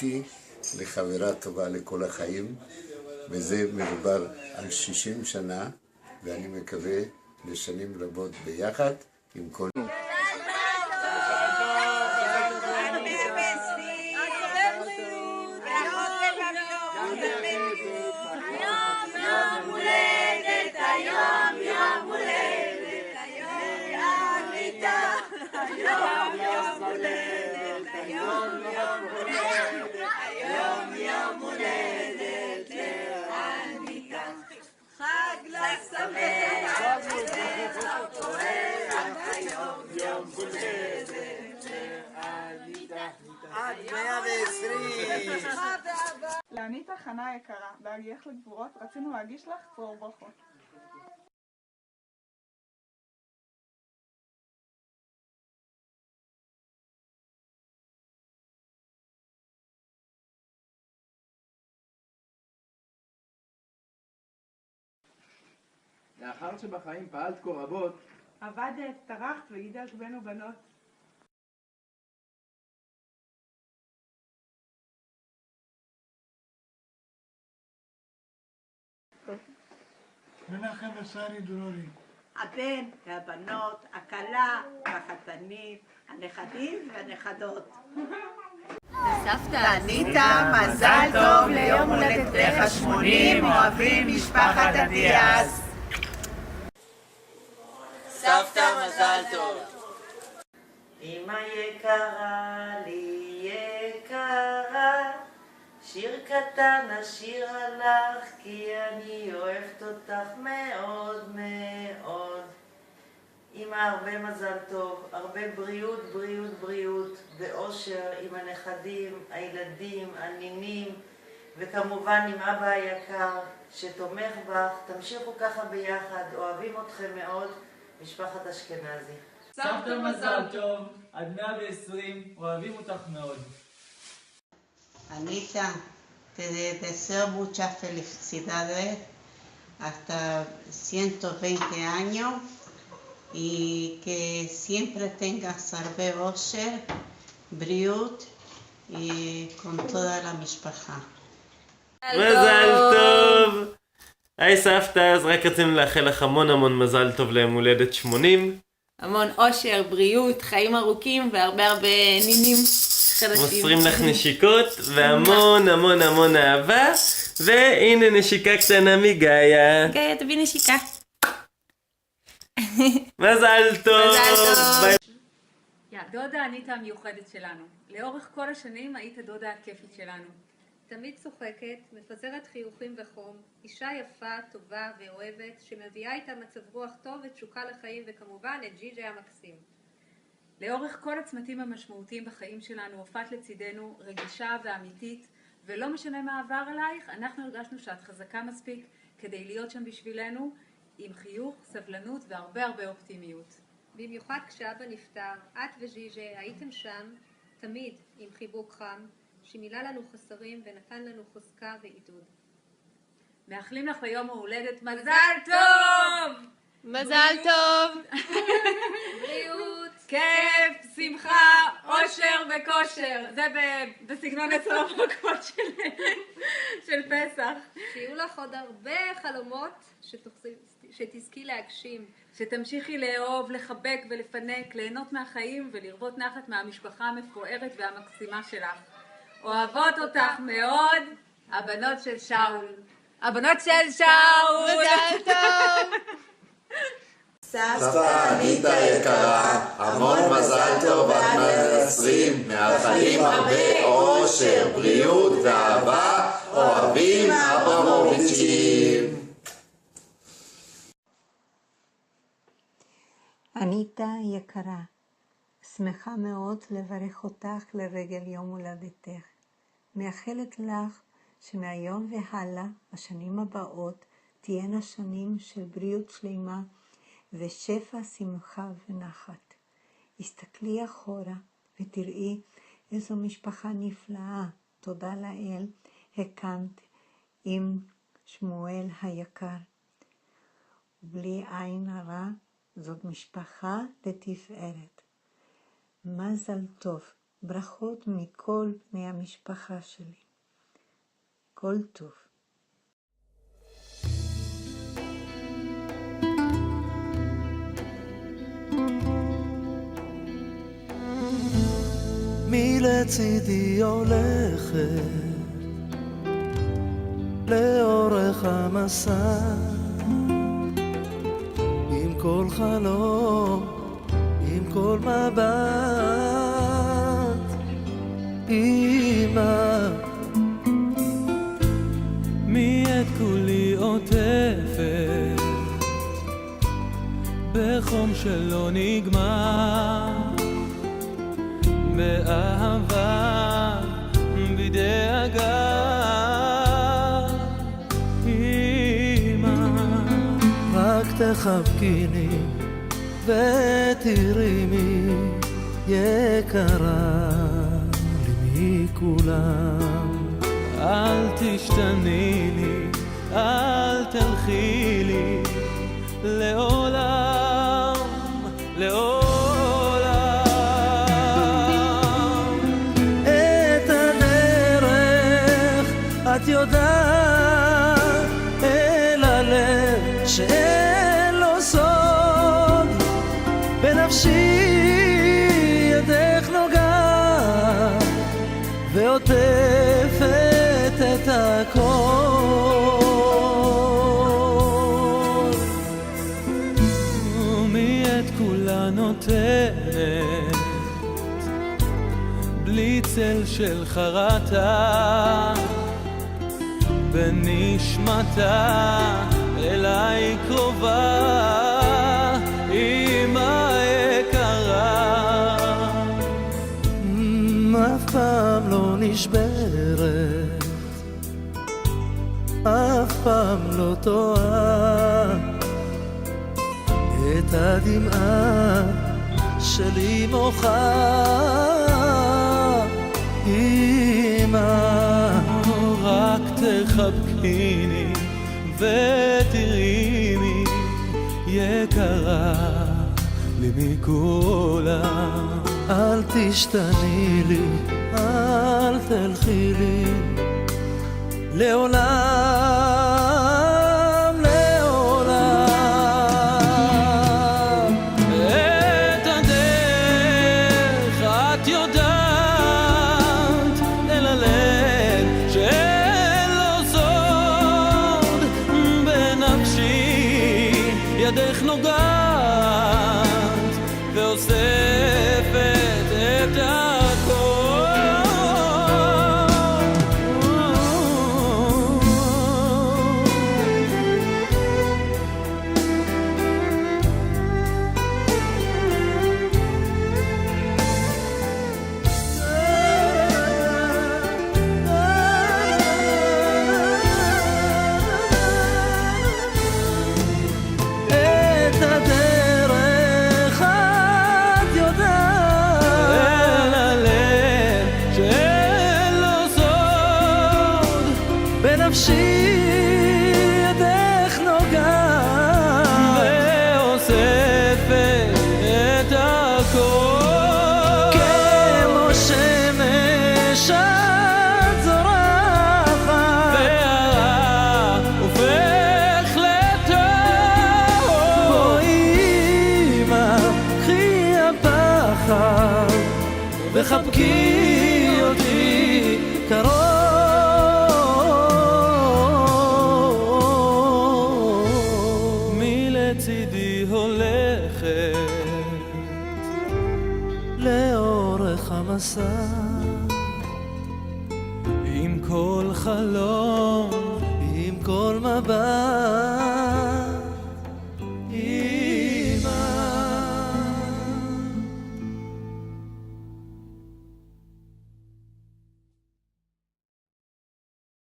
זכיתי לחברה טובה לכל החיים, וזה מדובר על 60 שנה, ואני מקווה לשנים רבות ביחד עם כל... לאניטה חנה היקרה, בהגיעך לגבורות רצינו להגיש לך צרור ברכות. לאחר שבחיים פעלת כה רבות, עבדת, טרחת וגידלת בן ובנות. מנחם ושרי דרורי. הבן והבנות, הכלה והחתנית, הנכדים והנכדות. סבתא, אניטה, מזל טוב ליום הולדתך ה-80, אוהבים משפחת אטיאס. סבתא, מזל טוב. אמא יקרה לי יקרה, שיר קטן אשירה לך, כי אני אוהבת אותך מאוד מאוד. אמא, הרבה מזל טוב, הרבה בריאות, בריאות, בריאות, ואושר עם הנכדים, הילדים, הנינים, וכמובן עם אבא היקר שתומך בך. תמשיכו ככה ביחד, אוהבים אתכם מאוד, משפחת אשכנזי. סבתא, מזל טוב, עד 120, אוהבים אותך מאוד. Anita, te deseo muchas felicidades hasta 120 años y que siempre tengas salve osher, briut y con toda la mishpacha. מזל טוב! היי סבתא, אז רק רצינו לאחל לך המון מזל טוב ליום הולדת 80. המון אושר, בריאות, חיים ארוכים והרבה נינים חדשים. מוסרים לך נשיקות והמון אהבה. והנה נשיקה קטנה מגאיה. גאיה, תביא נשיקה. מזל טוב! ביי. דודה אניטה המיוחדת שלנו. לאורך כל השנים היית הדודה הכיפית שלנו. תמיד צוחקת, מפזרת חיוכים וחום, אישה יפה, טובה ואוהבת, שמביאה איתה מצב רוח טוב ותשוקה לחיים, וכמובן את ג'יג'י המקסים. לאורך כל הצמתים המשמעותיים בחיים שלנו, הופעת לצידנו, רגישה ואמיתית, ולא משנה מה עבר עלייך, אנחנו הרגשנו שאת חזקה מספיק כדי להיות שם בשבילנו, עם חיוך, סבלנות והרבה אופטימיות. במיוחד כשאבא נפטר, את וג'יג'י הייתם שם, תמיד עם חיבוק חם, שמילא לנו חסרים ונתן לנו חוזקה ועידוד. מאחלים לך ליום ההולדת מזל טוב! מזל טוב! בריאות! כיף, שמחה, אושר וכושר. זה בסגנון 10 המכות של פסח. שיהיו לך עוד הרבה חלומות שתזכי להגשים. שתמשיכי לאהוב, לחבק ולפנק, ליהנות מהחיים ולרבות נחת מהמשפחה המפוארת והמקסימה שלך. אוהבות אותך מאוד, הבנות של שאול. הבנות של שאול! מזל טוב! סבתא אניטה יקרה, המון מזל טוב עד 120, מאחלים הרבה אושר, בריאות ואהבה, אוהבים אברמוביצ'ים. אניטה יקרה, שמחה מאוד לברך אותך לרגל יום הולדתך. מאחלת לך שמהיום והלאה, השנים הבאות, תהיינה שנים של בריאות שלמה ושפע שמחה ונחת. הסתכלי אחורה ותראי איזו משפחה נפלאה, תודה לאל, הקמת עם שמואל היקר. בלי עין הרע, זאת משפחה לתפארת. מזל טוב ברכות מכל בני המשפחה שלי. כל טוב. מי לצידי הולכת לאורך המסע, עם כל חלום, עם כל מבט, אמא. מי את כולי עוטפת בחום שלא נגמר, באהבה, בדאגה, אמא. רק תחבקיני ותרימי, יקרה לי מכולם. אל תשתני לי, אל תלכי לי, לעולם, לעולם. את יודעת אל הלב שאין לו סוד, בנפשי ידך נוגעת ועוטפת את הכל. ומי את כולה נותנת בלי צל של חרטה, בנשמתה אליי קרובה, אמא יקרה. אף פעם לא נשברת, אף פעם לא טועה, את הדמעה שלי מוחה, אמא. רק תחבקיני ותראיני, יקרה לי מכולם. אל תשתני לי, אל תלכי לי, לעולם, לעולם. את הדרך את יודעת אל הלב שאין לו סוד, בנפשי ידך נוגעת ואוספת את הכל. בנפשי ידך נוגעת ואוספת את הכל. כמו שמש את זורחת והרע הופך לטוב. בואי אמא, קחי הפחד וחבקי אותי קרוב. לצידי הולכת לאורך המסע, עם כל חלום, עם כל מבט,